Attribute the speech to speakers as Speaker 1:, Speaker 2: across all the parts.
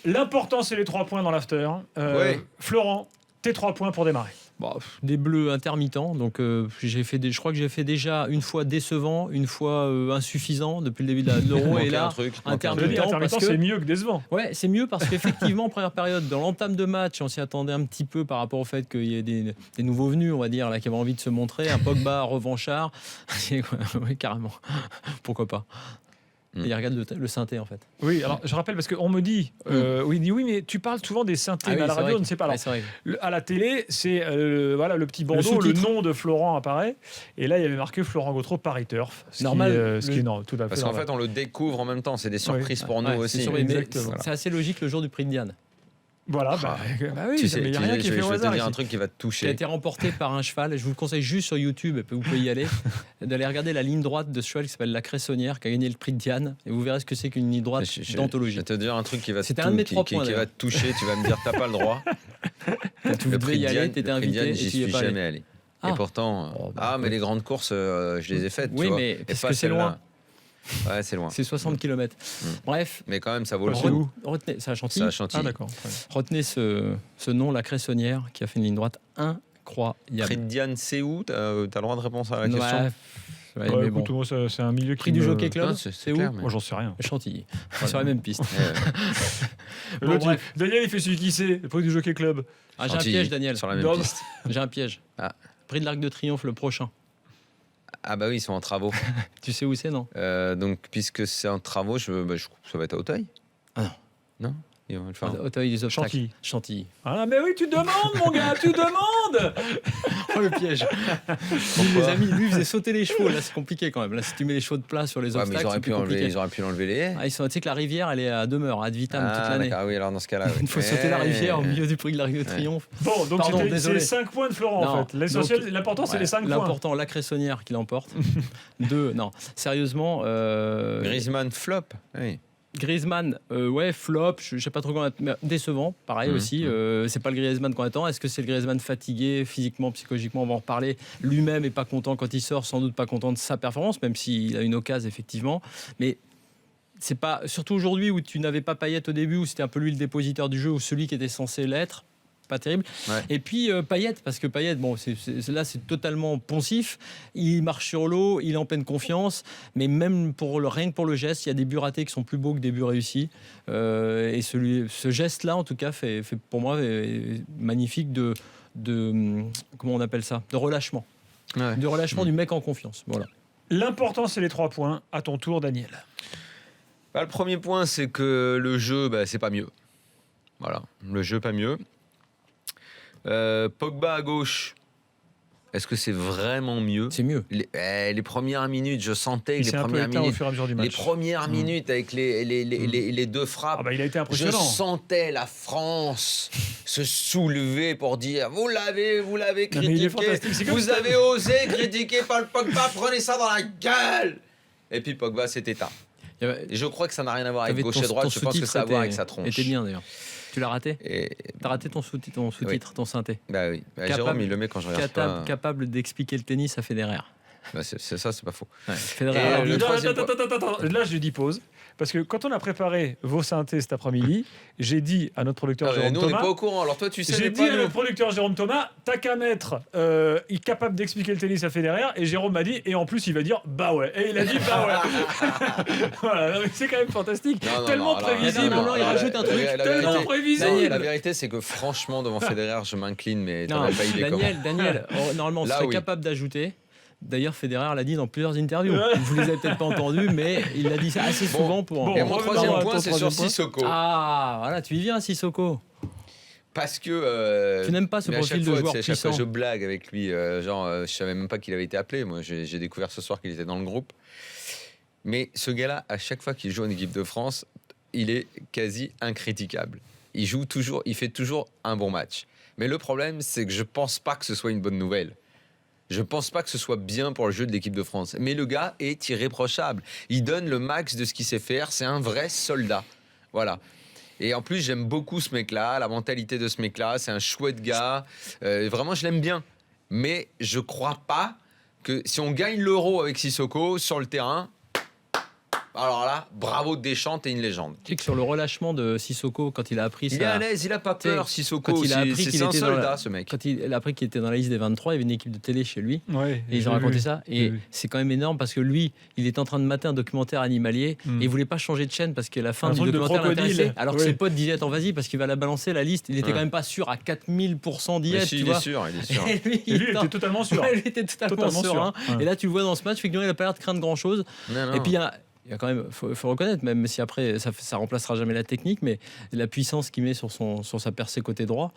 Speaker 1: L'important, c'est les 3 points dans l'after. Florent, tes 3 points pour démarrer.
Speaker 2: Bon, des bleus intermittents, donc je crois que j'ai fait déjà une fois décevant, une fois insuffisant depuis le début de l'Euro, et là intermittent,
Speaker 1: parce que c'est mieux que décevant.
Speaker 2: Ouais, c'est mieux parce qu'effectivement, première période, dans l'entame de match, on s'y attendait un petit peu par rapport au fait qu'il y ait des nouveaux venus, on va dire, là, qui avaient envie de se montrer, un Pogba revanchard, oui, carrément, pourquoi pas. Il regarde le synthé en fait.
Speaker 1: Oui, alors je rappelle parce qu'on me dit, oui, mais tu parles souvent des synthés, mais à la radio on ne sait pas. Alors, à la télé, c'est le petit bandeau, le nom de Florent apparaît, et là il y avait marqué Florent Gautreau Paris Turf.
Speaker 2: Normal.
Speaker 1: Ce qui est non, tout à fait.
Speaker 3: Parce qu'en fait on le découvre en même temps, c'est des surprises pour nous aussi.
Speaker 2: C'est assez logique le jour du prix de Diane.
Speaker 1: Voilà, oui,
Speaker 3: tu sais,
Speaker 1: il n'y a rien qui est fait au hasard.
Speaker 3: Je vais te dire un truc qui va te toucher.
Speaker 2: Qui a été remporté par un cheval. Je vous le conseille juste sur YouTube, vous pouvez y aller, d'aller regarder la ligne droite de ce cheval qui s'appelle la Cressonnière, qui a gagné le prix de Diane, et vous verrez ce que c'est qu'une ligne droite d'anthologie.
Speaker 3: Je vais te dire un truc qui va
Speaker 2: te
Speaker 3: toucher, tu vas me dire t'as pas le droit.
Speaker 2: Tu devais y aller, t'étais invité,
Speaker 3: j'y suis jamais allé. Et pourtant, mais les grandes courses, je les ai faites.
Speaker 2: Oui, mais parce que c'est loin.
Speaker 3: Ouais, c'est loin.
Speaker 2: C'est 60 km. Bref.
Speaker 3: Mais quand même, ça vaut le coup.
Speaker 2: Retenez, c'est à Chantilly.
Speaker 3: C'est à Chantilly.
Speaker 1: Ah, d'accord. Ouais.
Speaker 2: Retenez ce nom, la Cressonnière, qui a fait une ligne droite incroyable.
Speaker 3: Prix de Diane, c'est où ? T'as le droit de répondre à la question ?
Speaker 1: Mais bon. Écoute, moi, c'est un milieu qui
Speaker 2: Prix du Jockey Club, c'est où ?
Speaker 1: Moi, j'en sais rien.
Speaker 2: Chantilly. Sur la même piste.
Speaker 1: Daniel, il fait celui qui sait. Le prix du Jockey Club.
Speaker 2: J'ai un piège, Daniel.
Speaker 3: Sur la même piste.
Speaker 2: J'ai un piège. Prix de l'Arc de Triomphe, le prochain.
Speaker 3: Ah bah oui, ils sont en travaux.
Speaker 2: Tu sais où c'est, non ?
Speaker 3: Donc, puisque c'est en travaux, ça va être à Auteuil.
Speaker 2: Ah non.
Speaker 3: Non ? Ils vont le faire.
Speaker 2: Auteuil, les obstacles.
Speaker 1: Chantilly. Ah mais oui, tu demandes, mon gars, tu demandes.
Speaker 2: Oh, le piège. Les amis, lui faisait sauter les chevaux. Là, c'est compliqué quand même. Là, si tu mets les chevaux de plat sur les obstacles,
Speaker 3: mais ils auraient pu enlever les haies.
Speaker 2: Tu sais que la rivière, elle est à demeure, ad vitam toute l'année.
Speaker 3: Oui, alors dans ce cas-là.
Speaker 2: Il faut sauter la rivière au milieu du prix de l'Arc de Triomphe.
Speaker 1: Bon, donc c'est 5 points de Florent en fait. L'essentiel, l'important, c'est les 5 points.
Speaker 2: L'important, la Cressonnière qui l'emporte. 2, non. Sérieusement.
Speaker 3: Griezmann flop. Oui.
Speaker 2: Griezmann, flop, je sais pas trop comment, mais décevant, pareil aussi. C'est pas le Griezmann qu'on attend. Est-ce que c'est le Griezmann fatigué, physiquement, psychologiquement ? On va en reparler. Lui-même est pas content quand il sort, sans doute pas content de sa performance, même s'il a une occasion, effectivement. Mais c'est pas, surtout aujourd'hui où tu n'avais pas Payet au début, où c'était un peu lui le dépositeur du jeu, ou celui qui était censé l'être. Pas terrible. Ouais. Et puis Payet, parce que Payet, là c'est totalement poncif. Il marche sur l'eau, il est en pleine confiance, mais même rien que pour le geste, il y a des buts ratés qui sont plus beaux que des buts réussis. Et ce geste-là, en tout cas, fait pour moi magnifique de comment on appelle ça, de relâchement, de relâchement du mec en confiance. Voilà.
Speaker 1: L'important, c'est les 3 points. À ton tour, Daniel.
Speaker 3: Le premier point, c'est que le jeu, c'est pas mieux. Voilà, le jeu pas mieux. Pogba à gauche, est-ce que c'est vraiment mieux ?
Speaker 2: C'est mieux.
Speaker 3: Les premières minutes, je sentais que
Speaker 1: les
Speaker 3: premières minutes avec les deux frappes,
Speaker 1: il a été impressionnant.
Speaker 3: Je sentais la France se soulever pour dire vous l'avez critiqué, vous avez osé critiquer Paul Pogba, prenez ça dans la gueule. Et puis Pogba s'est éteint. Et je crois que ça n'a rien à voir avec gauche et droite, je pense que ça a à voir avec sa tronche.
Speaker 2: Était bien d'ailleurs. Tu l'as raté ? T'as raté ton sous-titre, ton synthé.
Speaker 3: Bah oui. Jérôme, il le met quand je regarde pas.
Speaker 2: Capable d'expliquer le tennis à Federer.
Speaker 3: C'est ça, c'est pas faux.
Speaker 2: Federer.
Speaker 1: Attends. Là, je lui dis pause. Parce que quand on a préparé vos synthés cet après-midi, j'ai dit à notre producteur Jérôme Thomas...
Speaker 3: Nous, on n'est pas au courant. Alors toi, tu sais...
Speaker 1: J'ai dit à notre producteur Jérôme Thomas, t'as qu'à mettre il est capable d'expliquer le tennis à Federer. Et Jérôme m'a dit, et en plus, il va dire, bah ouais. Et il a dit, bah ouais. Voilà, c'est quand même fantastique. Tellement prévisible.
Speaker 2: Il rajoute un truc.
Speaker 1: Tellement prévisible.
Speaker 3: La vérité, c'est que franchement, devant Federer, je m'incline, mais t'en as pas idée comment.
Speaker 2: Daniel, normalement, on serait capable d'ajouter... D'ailleurs, Federer l'a dit dans plusieurs interviews. Vous ne les avez peut-être pas entendus, mais il l'a dit assez souvent.
Speaker 3: Et mon troisième point, c'est sur Sissoko.
Speaker 2: Ah, voilà, tu y viens, Sissoko.
Speaker 3: Parce que...
Speaker 2: tu n'aimes pas ce profil de joueur puissant.
Speaker 3: À chaque fois, je blague avec lui. Je savais même pas qu'il avait été appelé. Moi, j'ai découvert ce soir qu'il était dans le groupe. Mais ce gars-là, à chaque fois qu'il joue en équipe de France, il est quasi incritiquable. Il fait toujours un bon match. Mais le problème, c'est que je pense pas que ce soit une bonne nouvelle. Je pense pas que ce soit bien pour le jeu de l'équipe de France. Mais le gars est irréprochable. Il donne le max de ce qu'il sait faire. C'est un vrai soldat. Voilà. Et en plus, j'aime beaucoup ce mec-là, la mentalité de ce mec-là. C'est un chouette gars. Vraiment, je l'aime bien. Mais je crois pas que si on gagne l'Euro avec Sissoko sur le terrain, Alors là, bravo Deschamps, t'es une légende.
Speaker 2: Tu sais que sur le relâchement de Sissoko, quand il a appris ça.
Speaker 3: Il est à l'aise, il a pas peur, Sissoko.
Speaker 2: Il a appris
Speaker 3: c'est un soldat, ce mec.
Speaker 2: Quand il a appris qu'il était dans la liste des 23, il y avait une équipe de télé chez lui.
Speaker 1: Ouais,
Speaker 2: et ils ont raconté ça. Et c'est quand même énorme parce que lui, il est en train de mater un documentaire animalier et il voulait pas changer de chaîne parce que la fin du documentaire l'intéressait. Alors que ses potes disaient attends, vas-y, parce qu'il va la balancer la liste. Il était quand même pas sûr à 4000% d'y être.
Speaker 3: Si, il est sûr.
Speaker 1: Et lui, il était totalement sûr.
Speaker 2: Il était totalement sûr. Et là, tu le vois dans ce match, Fignon, il a pas l'air de craindre grand chose. Et puis il y a quand même, faut reconnaître, même si après ça remplacera jamais la technique, mais la puissance qu'il met sur sa percée côté droit,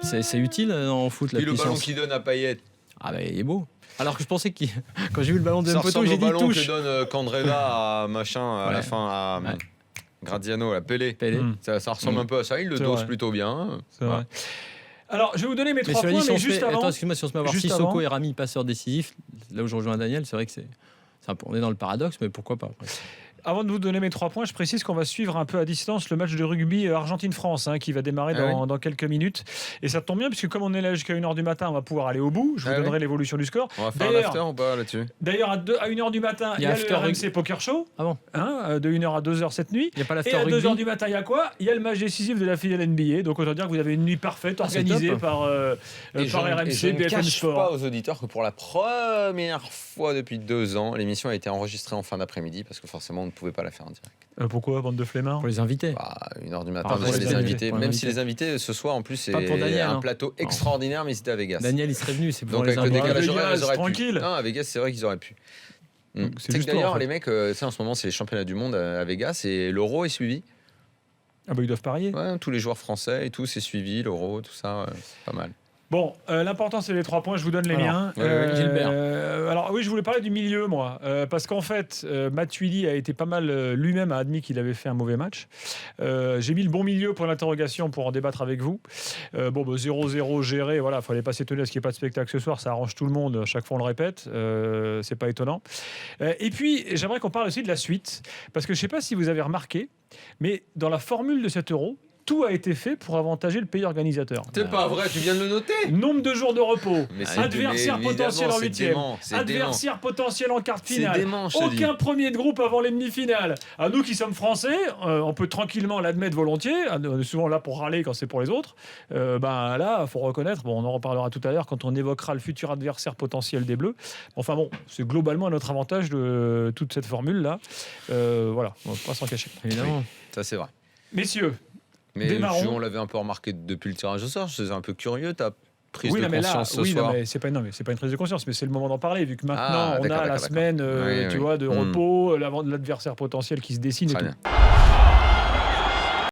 Speaker 2: c'est utile en foot.
Speaker 3: Puis
Speaker 2: la puissance.
Speaker 3: Le ballon qu'il donne à Payet.
Speaker 2: Ah bah il est beau. Alors que je pensais que quand j'ai vu le ballon de
Speaker 3: Poteau, j'ai dit touche. Ça ressemble au ballon que donne Candreva à la fin à Graziano, à Pelé. Ça ressemble un peu à ça. Il le dose plutôt bien.
Speaker 1: C'est vrai. Alors, je vais vous donner mes 3 points, mais juste avant...
Speaker 2: Attends, excuse-moi, si on se met à voir Sissoko et Rami, passeur décisif, là où je rejoins Daniel, c'est vrai que on est dans le paradoxe, mais pourquoi pas après.
Speaker 1: Avant de vous donner mes 3 points, je précise qu'on va suivre un peu à distance le match de rugby Argentine-France qui va démarrer dans quelques minutes. Et ça tombe bien, puisque comme on est là jusqu'à 1h du matin, on va pouvoir aller au bout. Je vous donnerai l'évolution du score.
Speaker 3: On va faire un after ou pas là-dessus?
Speaker 1: D'ailleurs, à 1h du matin, il y a le RMC Poker Show.
Speaker 2: Ah bon
Speaker 1: de 1h à 2h cette nuit.
Speaker 2: Il y a pas l'after
Speaker 1: et à
Speaker 2: rugby.
Speaker 1: 2h du matin, il y a quoi? Il y a le match décisif de la finale NBA. Donc autant dire que vous avez une nuit parfaite organisée par RMC, BFM Sport.
Speaker 3: Je ne cache pas aux auditeurs que pour la première fois depuis 2 ans, l'émission a été enregistrée en fin d'après-midi parce que forcément on ne pouvait pas la faire en direct.
Speaker 1: Pourquoi, bande de flemmards?
Speaker 2: Pour les invités.
Speaker 3: 1h du matin, les invités. Même si les invités ce soir en plus c'est un plateau extraordinaire, mais c'était à Vegas.
Speaker 2: Daniel il serait venu, c'est pour
Speaker 3: donc
Speaker 2: les
Speaker 3: avec le
Speaker 2: invités.
Speaker 3: décalage horaire, ils auraient
Speaker 1: tranquille.
Speaker 3: pu. Non, à Vegas, c'est vrai qu'ils auraient pu. C'est que d'ailleurs, les mecs, en ce moment, c'est les championnats du monde à Vegas et l'Euro est suivi.
Speaker 1: Ah bah ils doivent parier.
Speaker 3: Ouais, tous les joueurs français et tout, c'est suivi, l'Euro, tout ça, c'est pas mal.
Speaker 1: Bon, l'important c'est les 3 points, je vous donne les miens.
Speaker 2: Gilbert.
Speaker 1: Alors oui, je voulais parler du milieu, moi, parce qu'en fait, Matuidi a été pas mal, lui-même a admis qu'il avait fait un mauvais match. J'ai mis le bon milieu pour l'interrogation pour en débattre avec vous. 0-0 géré, voilà, fallait pas s'étonner à ce qu'il n'y ait pas de spectacle ce soir, ça arrange tout le monde, chaque fois on le répète, c'est pas étonnant. Et puis, j'aimerais qu'on parle aussi de la suite, parce que je sais pas si vous avez remarqué, mais dans la formule de cet Euro, tout a été fait pour avantager le pays organisateur.
Speaker 3: C'est pas vrai, tu viens de le noter.
Speaker 1: Nombre de jours de repos, adversaire potentiel en 8e, adversaire potentiel en quart de finale, aucun premier de groupe avant les demi-finales. À nous qui sommes français, on peut tranquillement l'admettre volontiers, on est souvent là pour râler quand c'est pour les autres. Là, il faut reconnaître, on en reparlera tout à l'heure quand on évoquera le futur adversaire potentiel des Bleus. Enfin bon, c'est globalement à notre avantage de toute cette formule-là. Voilà, on ne va pas s'en cacher.
Speaker 2: Évidemment.
Speaker 3: Oui, ça c'est vrai.
Speaker 1: Messieurs,
Speaker 3: mais on l'avait un peu remarqué depuis le tirage au sort. Je suis un peu curieux. Ta prise de conscience ce soir.
Speaker 1: C'est pas une prise de conscience, mais c'est le moment d'en parler vu que maintenant on a la semaine, tu vois, de repos, l'adversaire potentiel qui se dessine. Et tout.